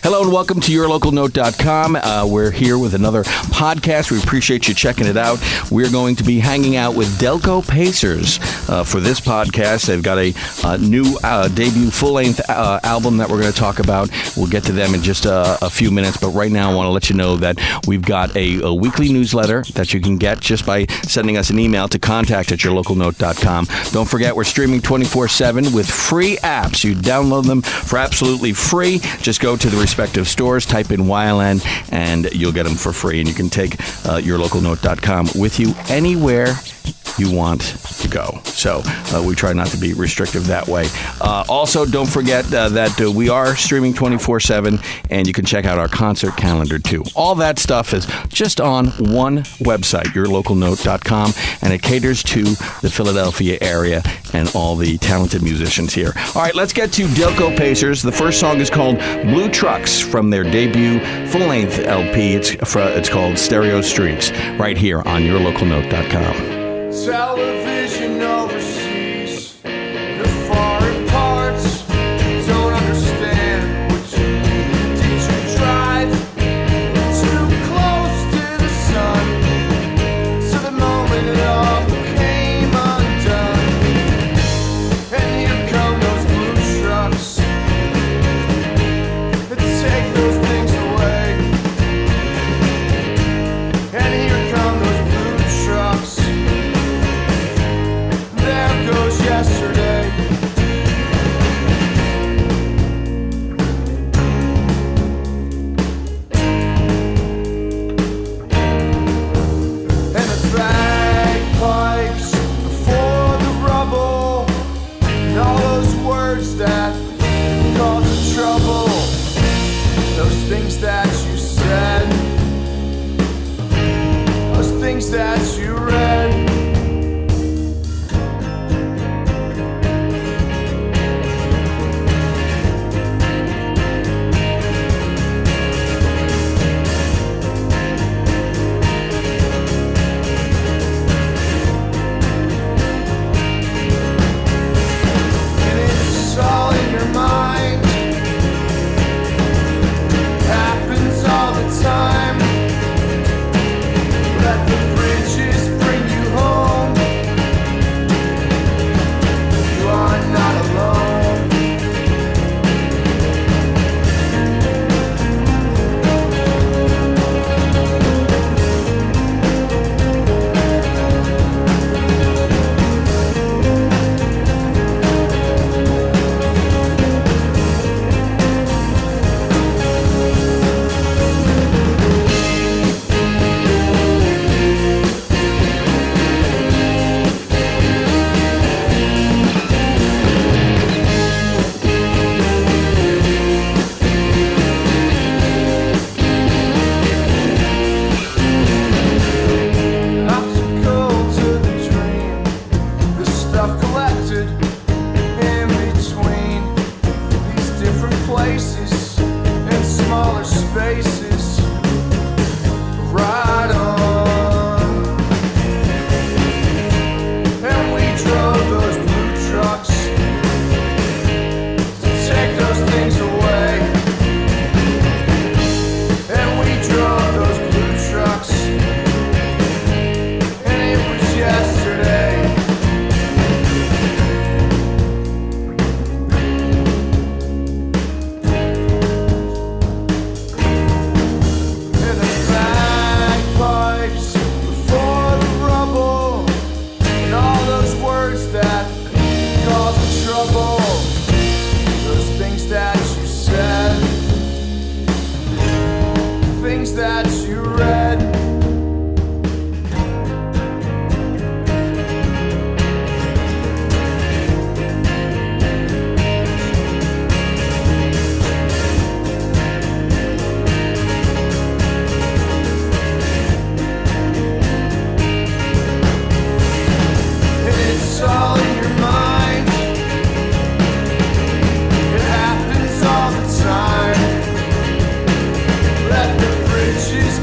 Hello and welcome to yourlocalnote.com. We're here with another podcast. We appreciate you checking it out. We're going to be hanging out with Delco Pacers for this podcast. They've got a new debut full-length album that we're going to talk about. We'll get to them in just a few minutes, but right now I want to let you know that we've got a weekly newsletter that you can get just by sending us an email to contact@yourlocalnote.com. Don't forget, we're streaming 24/7 with free apps. You download them for absolutely free. Just go to the respective stores, type in YLN, and you'll get them for free. And you can take yourlocalnote.com with you anywhere you want to go. So we try not to be restrictive that way. Also, don't forget that we are streaming 24/7, and you can check out our concert calendar too. All that stuff is just on one website, yourlocalnote.com, and it caters to the Philadelphia area and all the talented musicians here. All right, let's get to Delco Pacers. The first song is called Blue Trucks from their debut full-length LP. It's called Stereo Streets, right here on yourlocalnote.com. Television overseas, the foreign parts don't understand what you need. Did you drive too close to the sun? So the moment it all came undone, and here come those blue trucks that take those things away. And here come those blue trucks. There goes yesterday. And the bagpipes before the rubble, and all those words that cause the trouble, those things that you said, those things that you read. Time. Let the bridges bring you home. You are not alone. Let the bridges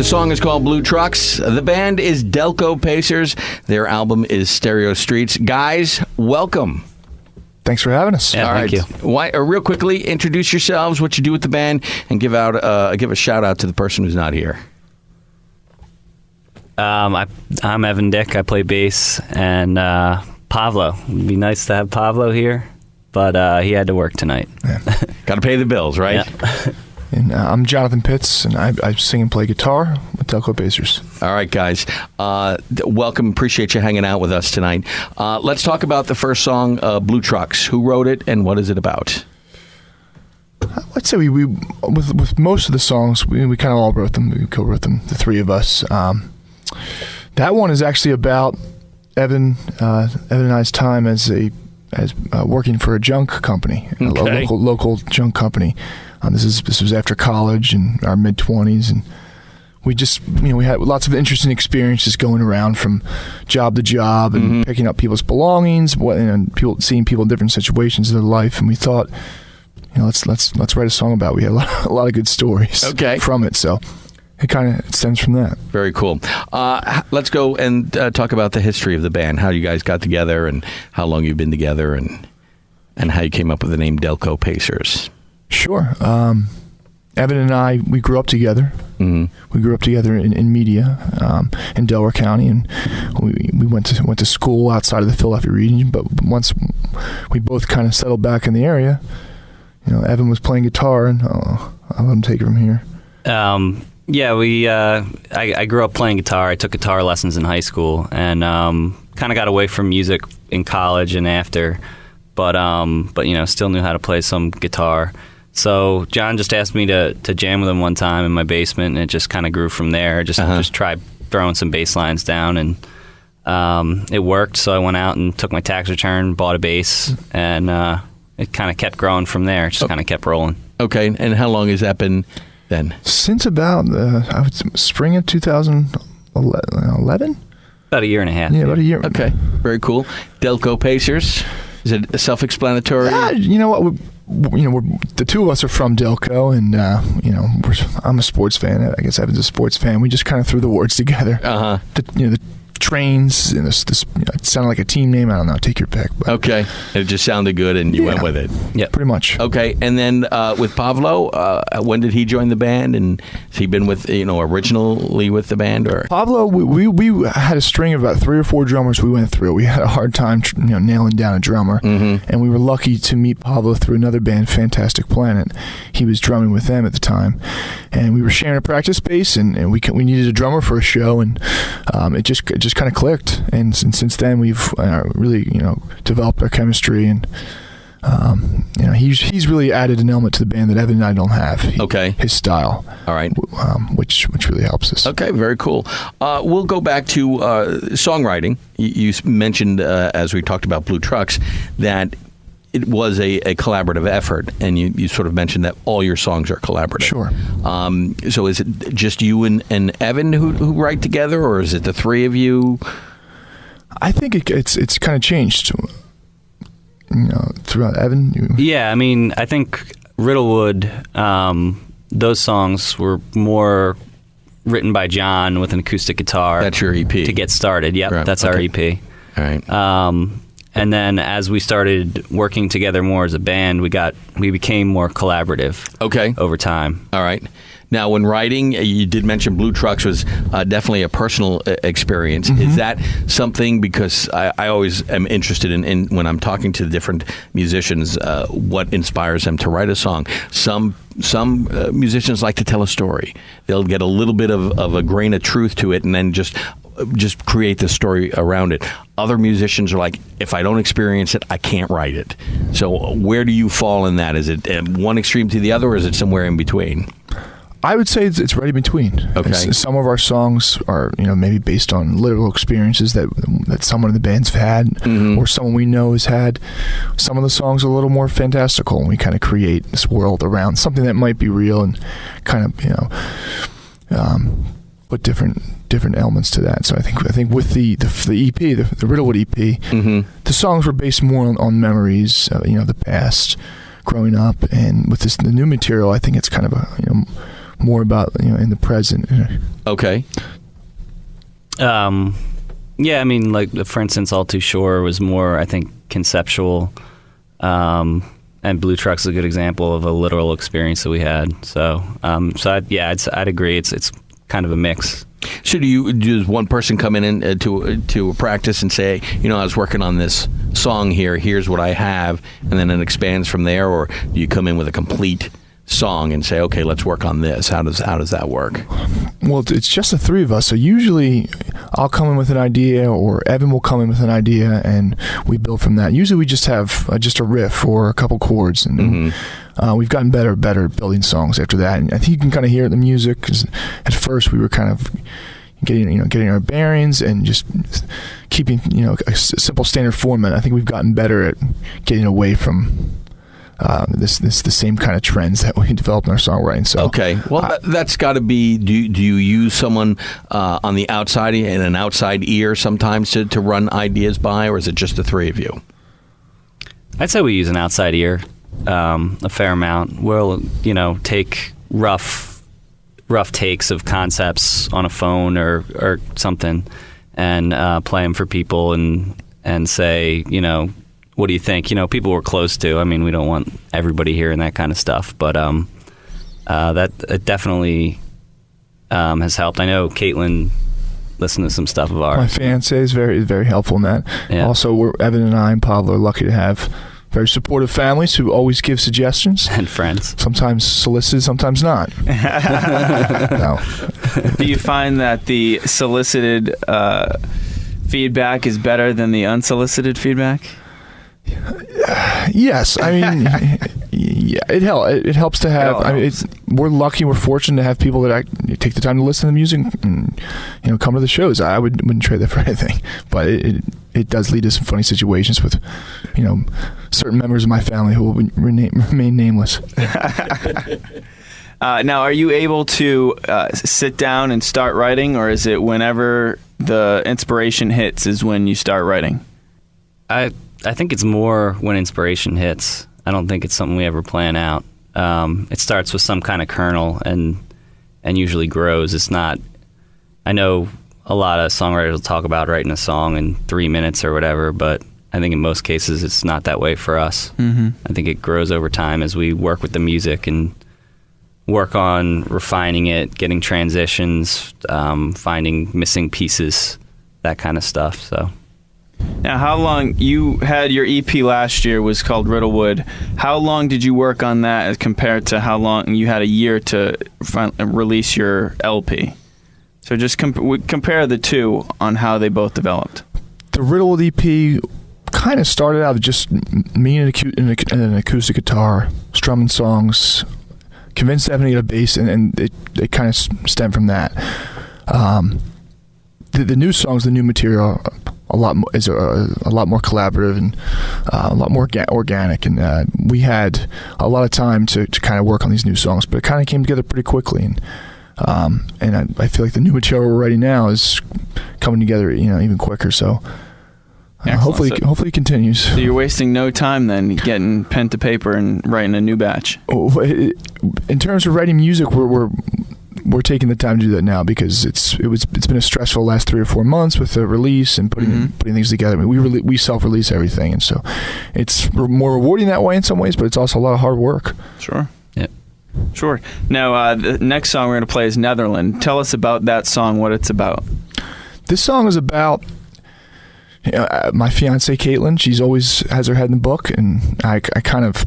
The song is called Blue Trucks. The band is Delco Pacers. Their album is Stereo Streets. Guys, welcome. Thanks for having us. Yeah, thank you. Real quickly, introduce yourselves, what you do with the band, and give a shout out to the person who's not here. I'm Evan Dick. I play bass, and Pavlo. It'd be nice to have Pavlo here, but he had to work tonight. Yeah. Got to pay the bills, right? Yeah. And I'm Jonathan Pitts, and I sing and play guitar with Delco Pacers. All right, guys. Welcome. Appreciate you hanging out with us tonight. Let's talk about the first song, Blue Trucks. Who wrote it, and what is it about? I'd say we with most of the songs, we kind of all wrote them. We co-wrote them, the three of us. That one is actually about Evan and I's time as working for a junk company, Okay. a local junk company. This was after college in our mid-20s, and we just we had lots of interesting experiences going around from job to job and picking up people's belongings, and seeing people in different situations of their life, and we thought, let's write a song about it. We had a lot of good stories from it, so it stems from that. Very cool. Let's go and talk about the history of the band, how you guys got together and how long you've been together, and how you came up with the name Delco Pacers. Sure. Evan and I, we grew up together. Mm-hmm. We grew up together in media in Delaware County, and we went to school outside of the Philadelphia region. But once we both kind of settled back in the area, Evan was playing guitar, and I'll let him take it from here. Yeah, I grew up playing guitar. I took guitar lessons in high school, and kind of got away from music in college and after, but still knew how to play some guitar. So John just asked me to jam with him one time in my basement, and it just kind of grew from there. Just tried throwing some bass lines down, and it worked. So I went out and took my tax return, bought a bass, and it kind of kept growing from there. It just kind of kept rolling. Okay, and how long has that been then? Since about spring of 2011? About a year and a half. Yeah, about a year. Okay, very cool. Delco Pacers. Is it self-explanatory? You know what? We're the two of us are from Delco, and I'm a sports fan. I guess Evan's a sports fan. We just kind of threw the words together. The trains, and it sounded like a team name. I don't know. Take your pick. But. Okay, it just sounded good, and you went with it. Yeah, pretty much. Okay, and then with Pavlo, when did he join the band? And has he been with originally with the band, or Pavlo? We had a string of about 3 or 4 drummers we went through. We had a hard time nailing down a drummer, and we were lucky to meet Pavlo through another band, Fantastic Planet. He was drumming with them at the time, and we were sharing a practice space, and we needed a drummer for a show, and it just kind of clicked, and since then we've really developed our chemistry, and he's really added an element to the band that Evan and I don't have. His style. All right. Which really helps us. Okay, very cool. We'll go back to songwriting. You mentioned as we talked about Blue Trucks that it was a collaborative effort, and you sort of mentioned that all your songs are collaborative. Sure. So is it just you and Evan who write together, or is it the three of you? I think it's kind of changed throughout. Evan? Yeah, I mean, I think Riddlewood, those songs were more written by John with an acoustic guitar. That's your EP. To get started, yep, right. That's our EP. All right. And then as we started working together more as a band, we became more collaborative. Over time. All right. Now, when writing, you did mention Blue Trucks was definitely a personal experience. Is that something, because I always am interested in when I'm talking to different musicians, what inspires them to write a song. Some musicians like to tell a story. They'll get a little bit of a grain of truth to it and then just create the story around it. Other musicians are like, if I don't experience it, I can't write it. So where do you fall in that? Is it one extreme to the other, or is it somewhere in between? I would say it's right in between. Okay. Some of our songs are, maybe based on literal experiences that someone in the band's had, or someone we know has had. Some of the songs are a little more fantastical, and we kind of create this world around something that might be real, and kind of, put different elements to that. So I think with the EP, the Riddlewood EP, the songs were based more on memories, the past, growing up, and with the new material, I think it's kind of a more about in the present. Okay. Yeah, I mean, like, for instance, All Too Sure was more, I think, conceptual, and Blue Truck's a good example of a literal experience that we had. So, I'd agree. It's kind of a mix. So does one person come in and, to a practice and say, I was working on this song here, here's what I have, and then it expands from there, or do you come in with a complete song and say, okay, let's work on this? How does that work? Well, it's just the three of us, so usually I'll come in with an idea, or Evan will come in with an idea, and we build from that. Usually we just have just a riff or a couple chords, and we've gotten better at building songs after that. And I think you can kind of hear it in the music, because at first we were kind of getting our bearings and just keeping a simple standard format. I think we've gotten better at getting away from the same kind of trends that we developed in our songwriting. So okay, well, that's got to be. Do you use someone on the outside and an outside ear sometimes to run ideas by, or is it just the three of you? I'd say we use an outside ear a fair amount. We'll take rough takes of concepts on a phone or something, and play them for people and say, what do you think? People we're close to. I mean, we don't want everybody hearing that kind of stuff, but that definitely has helped. I know Caitlin listened to some stuff of ours. My fiance is very helpful in that. Yeah. Also, Evan and I and Pavlo are lucky to have very supportive families who always give suggestions. And friends. Sometimes solicited, sometimes not. No. Do you find that the solicited feedback is better than the unsolicited feedback? Yes, I mean, yeah, it helps to have. I mean, we're lucky, we're fortunate to have people that take the time to listen to the music and come to the shows. I wouldn't trade that for anything, but it does lead to some funny situations with certain members of my family who will remain nameless. Now, are you able to sit down and start writing, or is it whenever the inspiration hits is when you start writing? I think it's more when inspiration hits. I don't think it's something we ever plan out. It starts with some kind of kernel and usually grows. It's not. I know a lot of songwriters will talk about writing a song in 3 minutes or whatever, but I think in most cases it's not that way for us. Mm-hmm. I think it grows over time as we work with the music and work on refining it, getting transitions, finding missing pieces, that kind of stuff. So. Now, how long you had your EP last year was called Riddlewood. How long did you work on that as compared to how long you had a year to release your LP? So just compare the two on how they both developed. The Riddlewood EP kind of started out with just me and an acoustic guitar, strumming songs, convinced Evan to get a bass, and it kind of stemmed from that. The new songs, the new material, a lot more collaborative and a lot more organic, and we had a lot of time to kind of work on these new songs, but it kind of came together pretty quickly, and I feel like the new material we're writing now is coming together even quicker. So hopefully it continues. So you're wasting no time then getting pen to paper and writing a new batch. In terms of writing music, we're taking the time to do that now because it's been a stressful last 3 or 4 months with the release and putting things together. I mean, we self-release everything, and so it's more rewarding that way in some ways, but it's also a lot of hard work. Sure. Yeah. Sure. Now, the next song we're going to play is Netherland. Tell us about that song, what it's about. This song is about my fiancée, Caitlin. She's always has her head in the book, and I kind of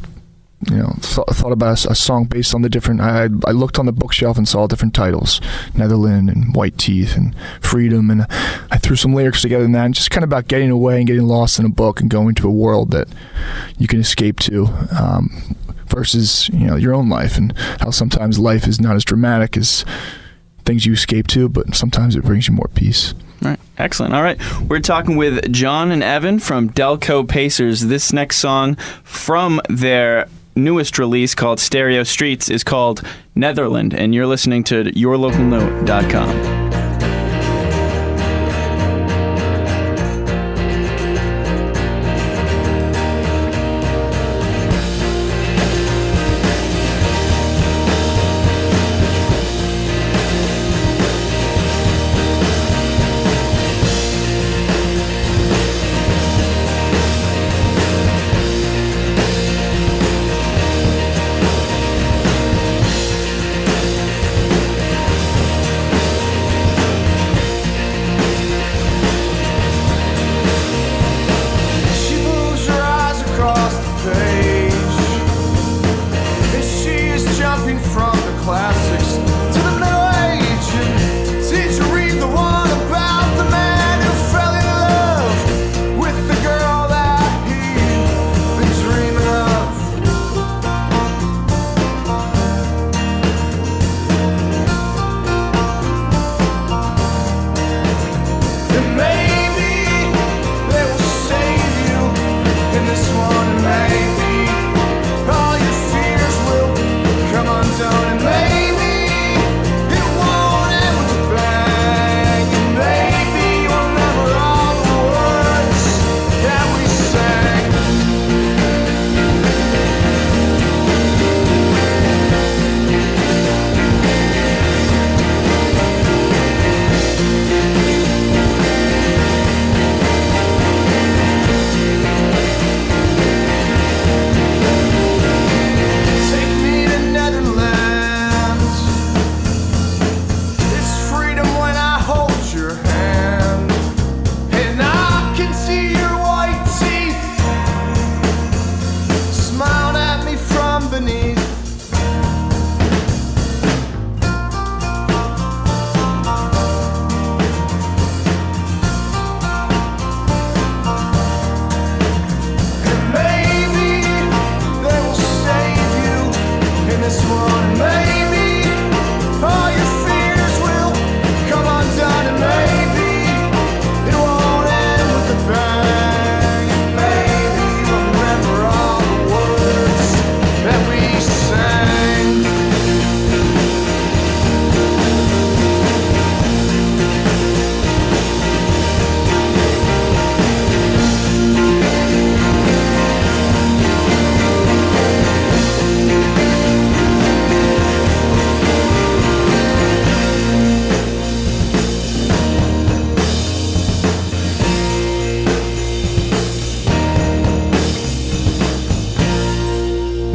thought about a song based on the different. I looked on the bookshelf and saw different titles, Netherland and White Teeth and Freedom, and I threw some lyrics together in that, and just kind of about getting away and getting lost in a book and going to a world that you can escape to, versus your own life, and how sometimes life is not as dramatic as things you escape to, but sometimes it brings you more peace. All right, excellent. All right, we're talking with Jon and Evan from Delco Pacers. This next song from their newest release called Stereo Streets is called Netherland, and you're listening to yourlocalnote.com. classics to the middle age. And did you read the one about the man who fell in love with the girl that he'd been dreaming of? And maybe they will save you in this one, and maybe all your fears will come undone, and maybe it won't end with a bang, and maybe you'll remember all the words that we sang. Take me to Netherlands. It's freedom when I hold your hand, and I can see your white teeth smiling at me from beneath. And maybe they will save you in this one. Maybe all your fears will come undone, and maybe it won't end with a bang, and maybe you'll remember all the words that we sang.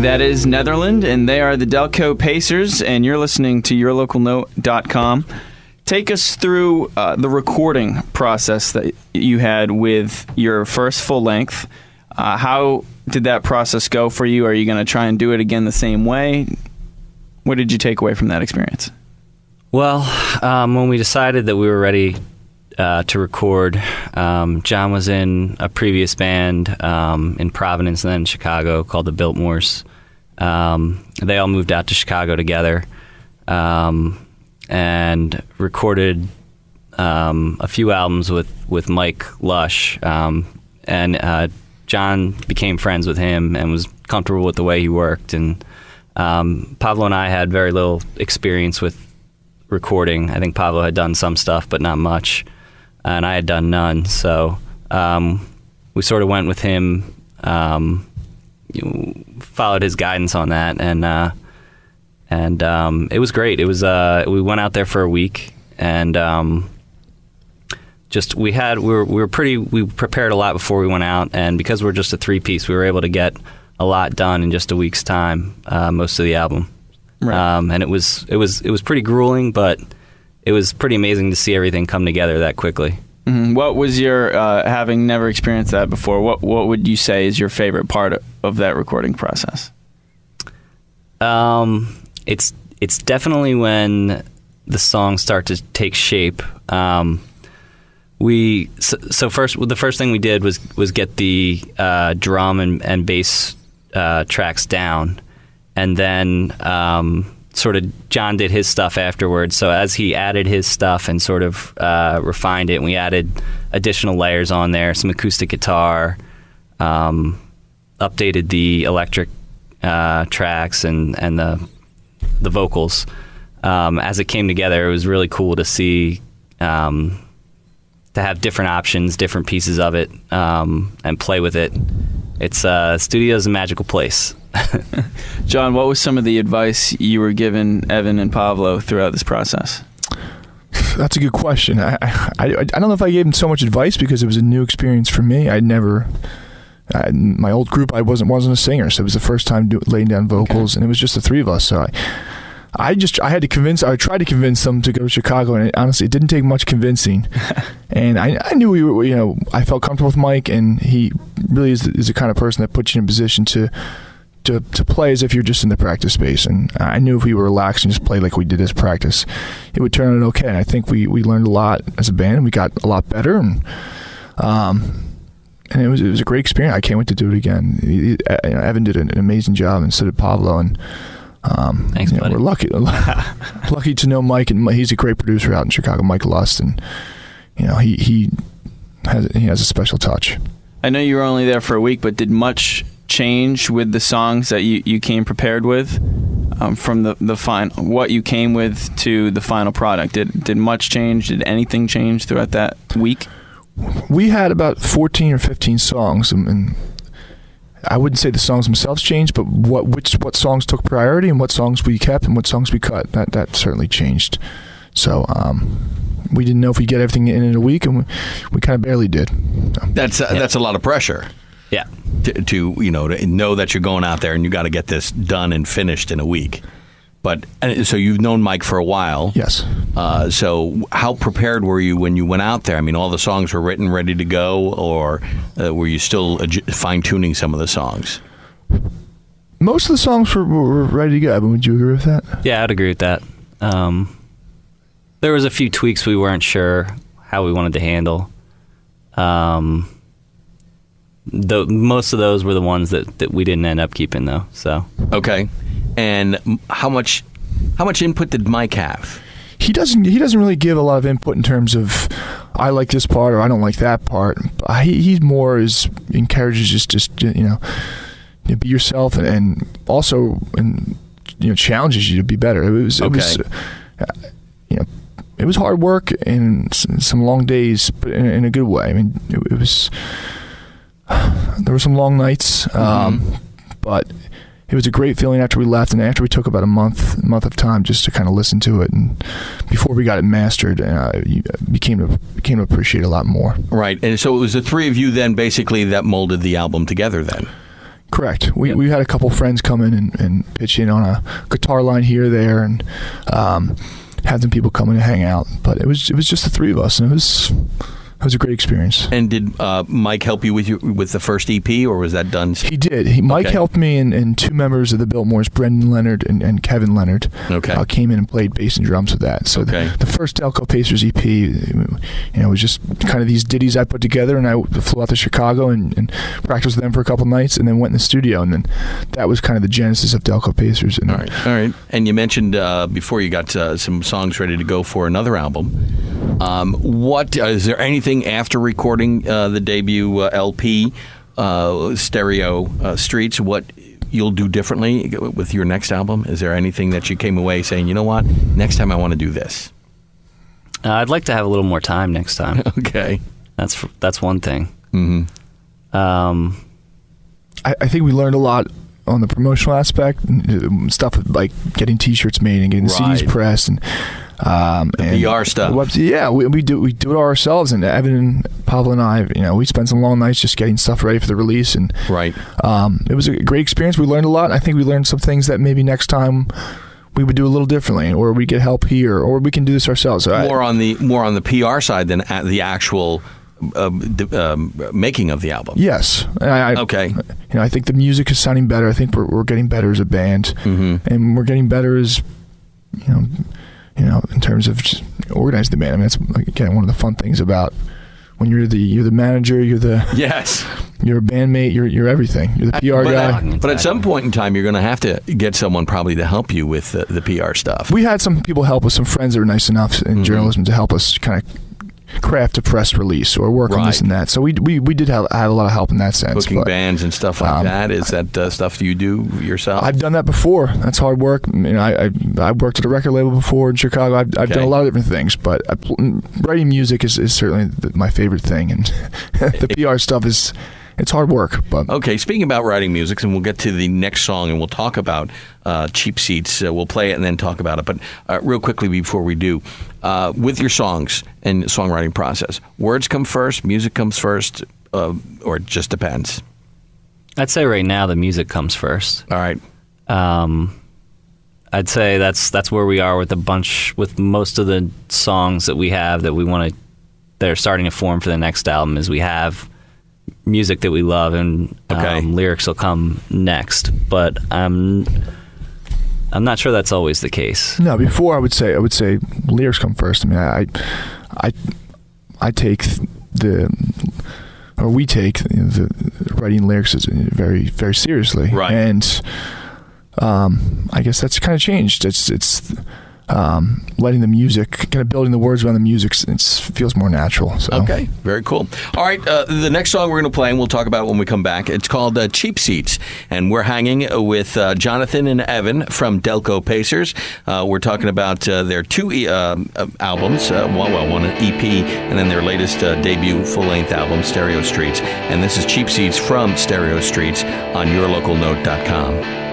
That is Netherland, and they are the Delco Pacers, and you're listening to yourlocalnote.com. Take us through the recording process that you had with your first full length. How did that process go for you? Are you going to try and do it again the same way? What did you take away from that experience? Well, when we decided that we were ready to record, Jon was in a previous band in Providence and then Chicago called the Biltmores. They all moved out to Chicago together and recorded a few albums with Mike Lush. And Jon became friends with him and was comfortable with the way he worked. And Pavlo and I had very little experience with recording. I think Pavlo had done some stuff, but not much. And I had done none. So we sort of went with him, followed his guidance on that, and it was great. It was we went out there for a week, and we prepared a lot before we went out, and because we're just a 3-piece, we were able to get a lot done in just a week's time, most of the album. Right. And it was pretty grueling, but it was pretty amazing to see everything come together that quickly. Mm-hmm. What was your, having never experienced that before, what would you say is your favorite part of that recording process? It's definitely when the songs start to take shape. So the first thing we did was get the drum and bass tracks down, and then sort of Jon did his stuff afterwards. So as he added his stuff and sort of refined it, and we added additional layers on there, some acoustic guitar, updated the electric tracks and the vocals. As it came together, it was really cool to see, to have different options, different pieces of it, and play with it. It's studio's a magical place. Jon, what was some of the advice you were giving Evan and Pavlo throughout this process? That's a good question. I don't know if I gave them so much advice because it was a new experience for me. My old group, I wasn't a singer, so it was the first time laying down vocals, and it was just the three of us. So I tried to convince them to go to Chicago, and honestly, it didn't take much convincing. And I knew we were, I felt comfortable with Mike, and he really is the kind of person that puts you in a position to to play as if you're just in the practice space. And I knew if we were relaxed and just played like we did as practice, it would turn out okay. And I think we learned a lot as a band, and we got a lot better. And it was a great experience. I can't wait to do it again. Evan did an amazing job, and so did Pavlo. And thanks, buddy. We're lucky to know Mike, and he's a great producer out in Chicago, Mike Lust, and he has a special touch. I know you were only there for a week, but did much change with the songs that you came prepared with from the final, what you came with to the final product? Did much change? Did anything change throughout that week? We had about 14 or 15 songs, and I wouldn't say the songs themselves changed, but what songs took priority and what songs we kept and what songs we cut. That certainly changed. So we didn't know if we'd get everything in a week, and we kind of barely did. That's a lot of pressure. Yeah. To know that you're going out there and you got to get this done and finished in a week. But so you've known Mike for a while. Yes. So how prepared were you when you went out there? I mean, all the songs were written, ready to go, or were you still fine-tuning some of the songs? Most of the songs were ready to go. Evan, would you agree with that? Yeah, I'd agree with that. There was a few tweaks we weren't sure how we wanted to handle. Most of those were the ones that we didn't end up keeping, though. So okay. And how much input did Mike have? He doesn't really give a lot of input in terms of I like this part or I don't like that part. He's more encourages just be yourself and also challenges you to be better. It was hard work and some long days, but in a good way. I mean, there were some long nights, but it was a great feeling after we left, and after we took about a month of time just to kind of listen to it, and before we got it mastered, you became to appreciate it a lot more. Right, and so it was the three of you then basically that molded the album together then? Correct. We had a couple friends come in and pitch in on a guitar line here or there, and had some people come in and hang out, but it was just the three of us, and it was a great experience. And did Mike help you with the first EP, or was that done? He did. Mike helped me, and two members of the Biltmores, Brendan Leonard and Kevin Leonard, came in and played bass and drums with that. So the first Delco Pacers EP, was just kind of these ditties I put together, and I flew out to Chicago and practiced with them for a couple nights, and then went in the studio, and then that was kind of the genesis of Delco Pacers. And all right. And you mentioned before you got some songs ready to go for another album. What is there anything after recording the debut LP, Stereo Streets, what you'll do differently with your next album? Is there anything that you came away saying, you know what, next time I want to do this? I'd like to have a little more time next time. Okay. That's one thing. Mm-hmm. I think we learned a lot on the promotional aspect, stuff like getting T-shirts made and getting CDs pressed and PR stuff. Yeah, we do it ourselves, and Evan and Pavlo and I, we spent some long nights just getting stuff ready for the release, and it was a great experience. We learned a lot, and I think we learned some things that maybe next time we would do a little differently, or we get help here, or we can do this ourselves. So more on the PR side than at the actual making of the album. Yes. Okay. I think the music is sounding better. I think we're getting better as a band, and we're getting better as in terms of just organizing the band. I mean, that's again one of the fun things about when you're the manager, you're a bandmate, you're everything. You're the PR guy. But at some point in time, you're going to have to get someone probably to help you with the PR stuff. We had some people help us, some friends that were nice enough in journalism to help us kind of craft a press release or work on this and that. So we did have a lot of help in that sense. Booking bands and stuff like that. Is that stuff you do yourself? I've done that before. That's hard work. I worked at a record label before in Chicago. I've done a lot of different things, but writing music is certainly my favorite thing, and the PR stuff it's hard work. But okay, speaking about writing music, and we'll get to the next song, and we'll talk about Cheap Seats. We'll play it and then talk about it. But real quickly before we do, with your songs and songwriting process, words come first, music comes first, or it just depends? I'd say right now the music comes first. All right. I'd say that's where we are with most of the songs that we have that we want to. They're starting to form for the next album. Is we have music that we love, and lyrics will come next. But I'm not sure that's always the case. No, before I would say lyrics come first. I mean, I take we take the writing lyrics very, very seriously, right? And I guess that's kind of changed. It's letting the music, kind of building the words around the music, it feels more natural. So. Okay, very cool. All right, the next song we're going to play, and we'll talk about it when we come back, it's called Cheap Seats, and we're hanging with Jonathan and Evan from Delco Pacers. We're talking about their two albums, one an EP, and then their latest debut full-length album, Stereo Streets, and this is Cheap Seats from Stereo Streets on yourlocalnote.com.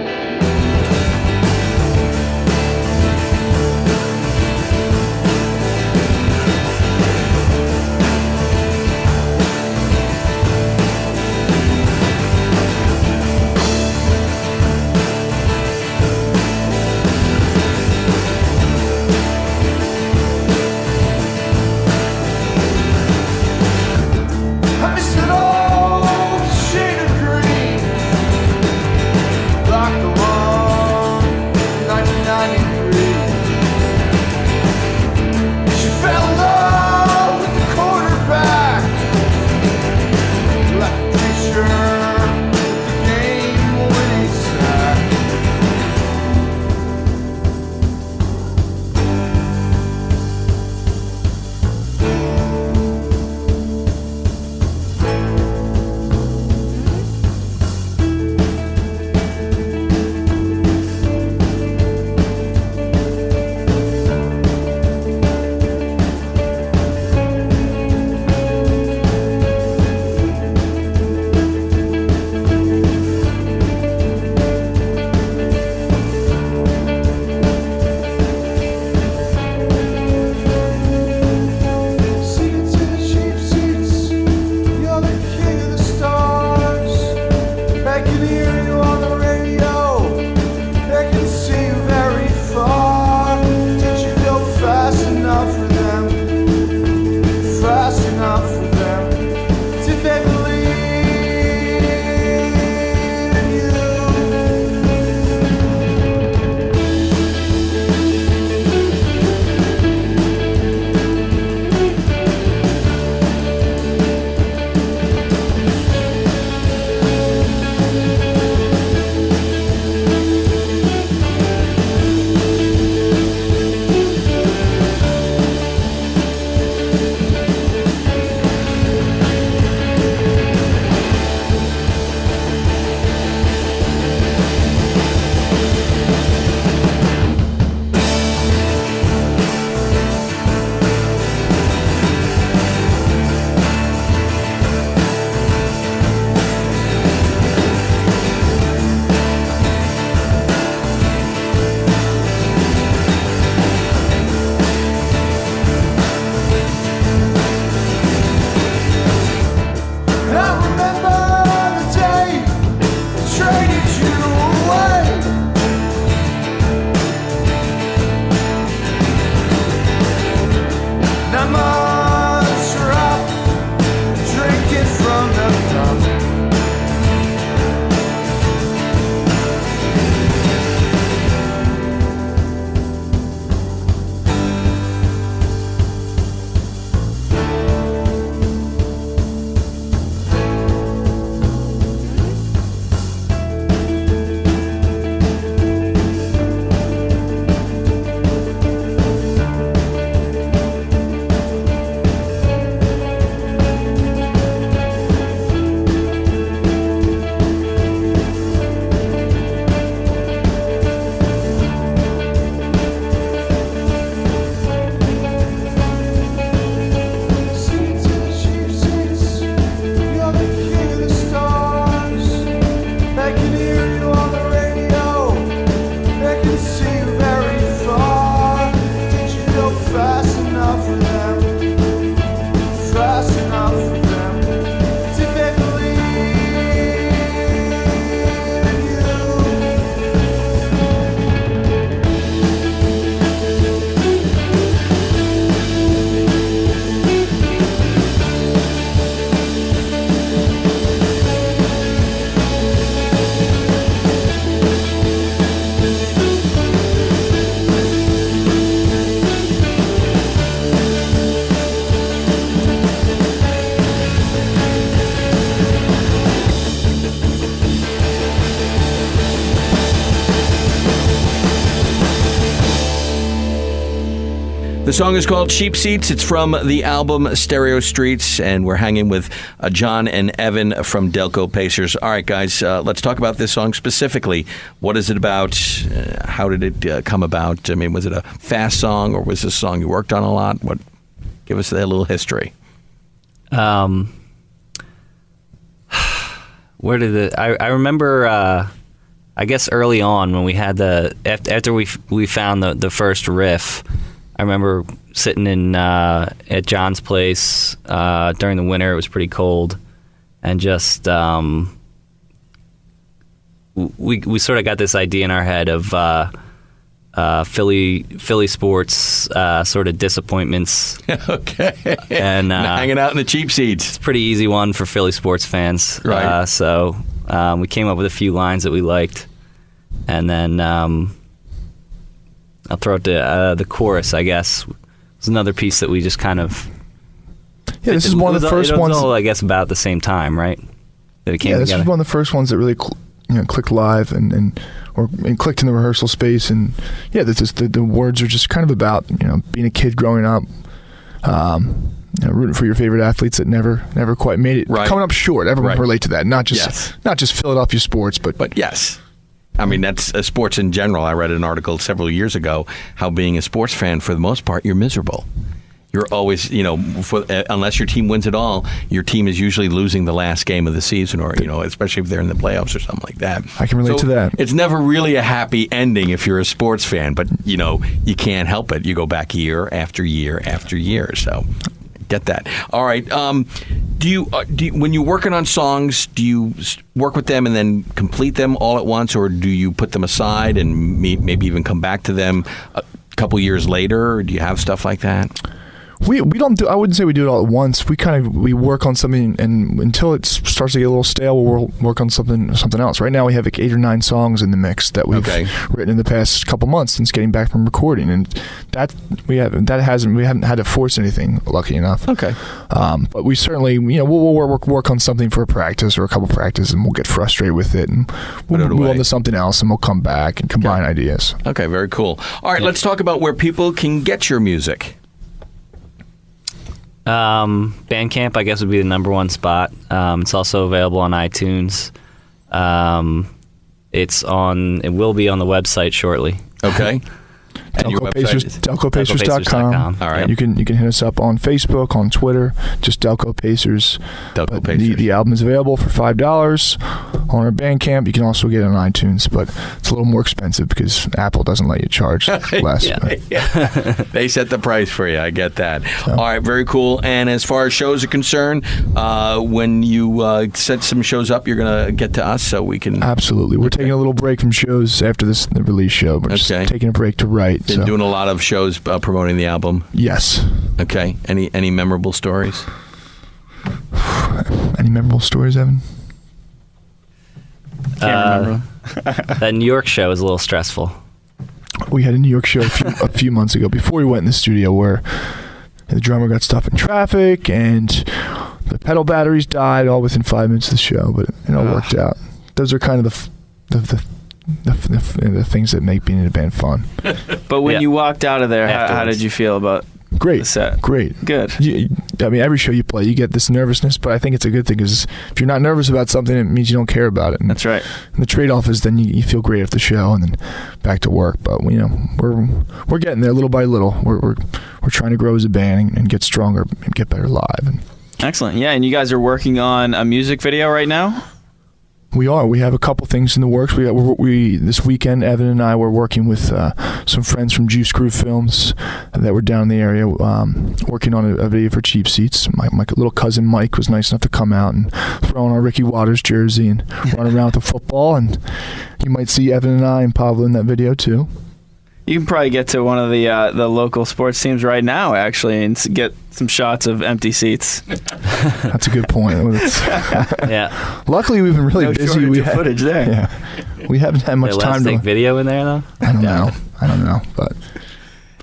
I miss it all, shade of green, like the one in 1993. She fell in love with the quarterback, like a teacher with the game-winning sack. The song is called Cheap Seats. It's from the album Stereo Streets, and we're hanging with Jon and Evan from Delco Pacers. All right, guys, let's talk about this song specifically. What is it about? How did it come about? I mean, was it a fast song, or was this a song you worked on a lot? Give us that little history. Where did it? I remember. I guess early on when we had after we found the first riff. I remember sitting in at John's place during the winter. It was pretty cold, and just we sort of got this idea in our head of Philly sports sort of disappointments. Okay, and hanging out in the cheap seats. It's a pretty easy one for Philly sports fans, right? So we came up with a few lines that we liked, and then. I'll throw out the chorus, I guess. It's another piece that we just kind of... Yeah, this is one of the first ones... It was all, I guess, about the same time, right? That it came this together. was one of the first ones that really clicked live and clicked in the rehearsal space. And yeah, the words are just kind of about being a kid growing up, rooting for your favorite athletes that never quite made it, coming up short. Everyone can relate to that. Not just Philadelphia sports, but yes. I mean, that's sports in general. I read an article several years ago how being a sports fan, for the most part, you're miserable. You're always, unless your team wins it all, your team is usually losing the last game of the season, or, especially if they're in the playoffs or something like that. I can relate to that. It's never really a happy ending if you're a sports fan, but, you can't help it. You go back year after year after year, so... Get that. All right. Do you when you're working on songs, do you work with them and then complete them all at once, or do you put them aside and maybe even come back to them a couple years later? Or do you have stuff like that? We don't do. I wouldn't say we do it all at once. We work on something, and until it starts to get a little stale, we'll work on something else. Right now, we have like 8 or 9 songs in the mix that we've written in the past couple months since getting back from recording, and we haven't had to force anything. Lucky enough. Okay. But we certainly we'll work on something for a practice or a couple practices, and we'll get frustrated with it, and we'll move on to something else, and we'll come back and combine ideas. Okay. Very cool. All right. Let's talk about where people can get your music. Bandcamp, I guess, would be the number one spot. It's also available on iTunes. It will be on the website shortly. Okay. And your website is DelcoPacers.com. All right. You can hit us up on Facebook, on Twitter, just Delco Pacers. Delco Pacers. The album is available for $5 on our Bandcamp. You can also get it on iTunes, but it's a little more expensive because Apple doesn't let you charge less. They set the price for you. I get that. So. All right, very cool. And as far as shows are concerned, when you set some shows up, you're going to get to us so we can... Absolutely. We're taking a little break from shows after the release show. We're just taking a break to write. Been doing a lot of shows promoting the album. Yes. Okay. Any memorable stories? Any memorable stories, Evan? Can't remember. That New York show was a little stressful. We had a New York show a few months ago before we went in the studio where the drummer got stuck in traffic and the pedal batteries died all within 5 minutes of the show, but it all worked out. Those are kind of the things that make being in a band fun. But when you walked out of there, how did you feel about the set? Great. Good. I mean, every show you play, you get this nervousness, but I think it's a good thing because if you're not nervous about something, it means you don't care about it. And that's right. And the trade-off is then you feel great after the show and then back to work. But we're getting there little by little. We're trying to grow as a band and get stronger and get better live. Excellent. Yeah, and you guys are working on a music video right now? We are. We have a couple things in the works. We this weekend, Evan and I were working with some friends from Juice Crew Films that were down in the area, working on a video for Cheap Seats. My little cousin Mike was nice enough to come out and throw on our Ricky Waters jersey and run around with the football. And you might see Evan and I and Pavlo in that video too. You can probably get to one of the local sports teams right now, actually, and get some shots of empty seats. That's a good point. Yeah. Luckily, we've been really busy. We have footage there. Yeah. We haven't had much time to take video in there though. I don't know, but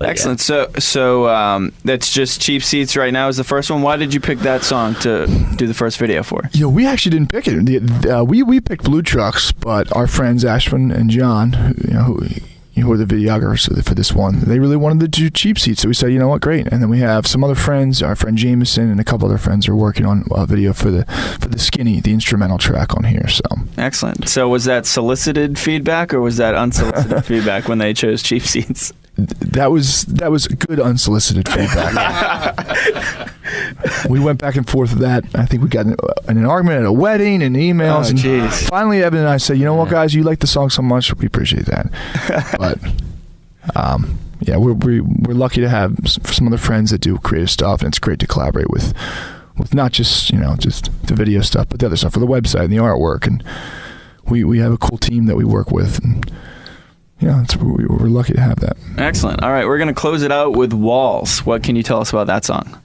excellent. Yeah. So that's just Cheap Seats right now is the first one. Why did you pick that song to do the first video for? We actually didn't pick it. We picked Blue Trucks, but our friends Ashwin and John, who who are the videographers for this one, they really wanted to do cheap seats. So we said, you know what, great. And then we have some other friends, our friend Jameson and a couple other friends are working on a video for the Skinny, the instrumental track on here. So Excellent. So was that solicited feedback or was that unsolicited feedback when they chose cheap seats? that was good unsolicited feedback. We went back and forth with that. I think we got in an argument at a wedding and emails. And finally, Evan and I said, you know what, guys, you like the song so much, we appreciate that. But yeah, we're lucky to have some other friends that do creative stuff, and it's great to collaborate with not just just the video stuff, but the other stuff for the website and the artwork. And we have a cool team that we work with. And yeah, we're lucky to have that. Excellent. All right, we're going to close it out with Walls. What can you tell us about that song?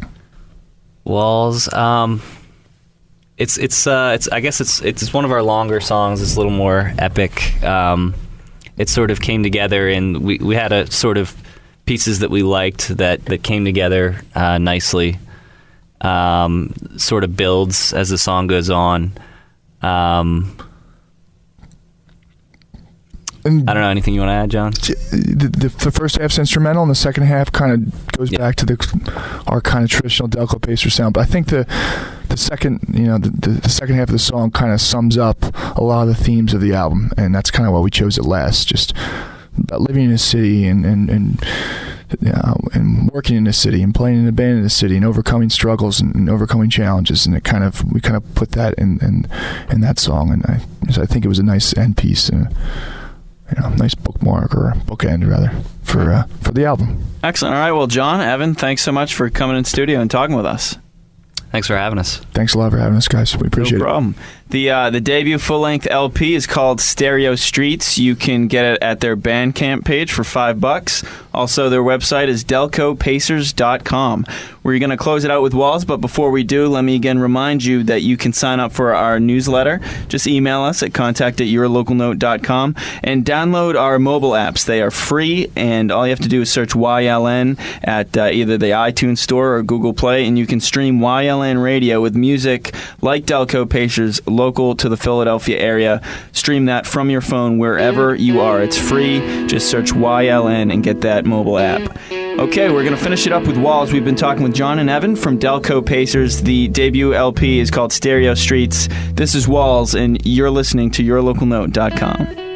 Walls. It's I guess it's one of our longer songs. It's a little more epic. It sort of came together, and we had a sort of pieces that we liked that came together nicely. Sort of builds as the song goes on. I don't know, anything you want to add, John? The first half's instrumental, and the second half kind of goes back to our kind of traditional Delco Pacers sound. But I think the second, the second half of the song kind of sums up a lot of the themes of the album, and that's kind of why we chose it last. Just about living in a city and working in a city and playing in a band in a city and overcoming struggles and overcoming challenges, and we kind of put that in that song, and I think it was a nice end piece. Nice bookmark or bookend rather for the album. Excellent. All right. Well, Jon, Evan, thanks so much for coming in studio and talking with us. Thanks for having us. Thanks a lot for having us, guys. We appreciate it. No problem. The debut full-length LP is called Stereo Streets. You can get it at their Bandcamp page for $5. Also, their website is delcopacers.com. We're going to close it out with Walls, but before we do, let me again remind you that you can sign up for our newsletter. Just email us at contact@yourlocalnote.com and download our mobile apps. They are free, and all you have to do is search YLN at either the iTunes Store or Google Play, and you can stream YLN radio with music like Delco Pacers local to the Philadelphia area. Stream that from your phone wherever you are. It's free. Just search YLN and get that mobile app. Okay, we're going to finish it up with Walls. We've been talking with Jon and Evan from Delco Pacers. The debut LP is called Stereo Streets. This is Walls, and you're listening to yourlocalnote.com.